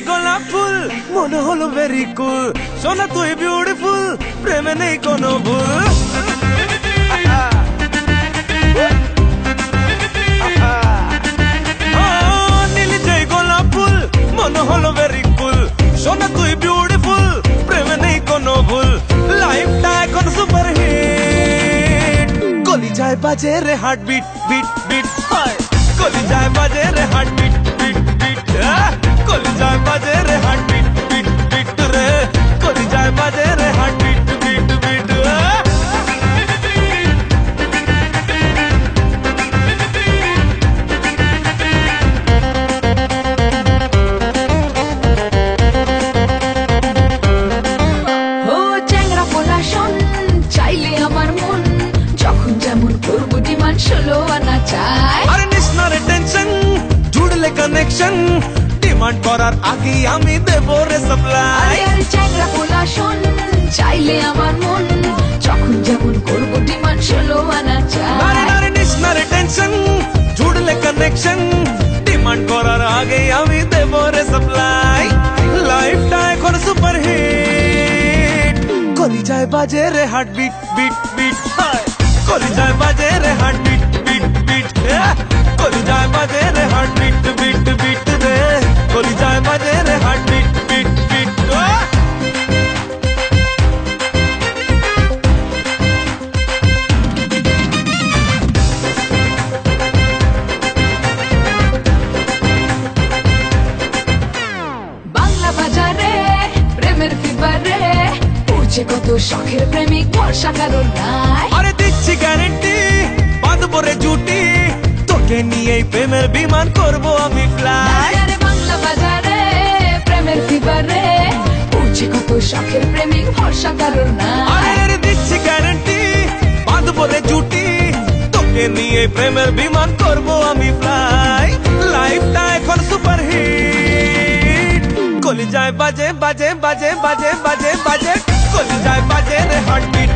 গোলাপ ফুল মনে হলো ভেরি কুল সোনা তুই বিউটিফুল প্রেমে নেই কোনো ভুল নীলি যে গোলাপ ফুল মনে হলো ভেরি কুল সোনা তুই বিউটিফুল প্রেমে নেই কোনো ভুল লাইফটা এখন সুপার হিট গলি যায় বাজে রে হার্ট বিট বিট বিট গলি যায় বাজে রে হার্ট বিট বিট বিট গলি যায় বাজে রে হার্ট বিট বিট বিট রে গলি যায় বাজে রে হার্ট বিট বিট বিট ও চ্যাংড়া পোলা শোন চাইলে আমার মন যখন যেমন করবো ডিমান্ড 16 আনা চাই আরে নিস না রে টেনশন জুড়লে কানেকশন ডিমান্ড করার আগে আমি দেব রে সাপ্লাই আরে চ্যাংড়া পোলা শোন চাইলে আমার মন যখন যেমন করবো ডিমান্ড 16 আনা চাই আরে নিস না রে টেনশন জুড়লে কানেকশন ডিমান্ড করার আগে আমি দেব রে সাপ্লাই লাইফটা এখন সুপার হিট গলি যায় বাজে রে হার্ট বিট বিট বিট গলি যায় বাজে রে হার্ট বিট বিট বিট গলি যায় বাজে রে হার্ট বিট বিট বিট রে গলি যায় বাজে রে heart beat beat beat Bangla বাজারে প্রেমের ফিবারে পড়ছে কত শখের প্রেমিক ভরসা কারো নাই আরে দিচ্ছি গ্যারেন্টি বাঁধবো রে জুটি তোকে নিয়েই প্রেমের বিমান করবো আমি ফ্লাই আরে বাংলা বাজারে প্রেমের ফিবারে পড়ছে কত শখের প্রেমিক ভরসা কারো নাই আরে দিচ্ছি গ্যারেন্টি বাঁধবো রে জুটি তোকে নিয়ে প্রেমের বিমান করবো আমি ফ্লাই লাইফটা এখন সুপার হিট গলি যায় বাজে বাজে বাজে বাজে বাজে বাজে গলি যায় বাজে রে হার্ট বিট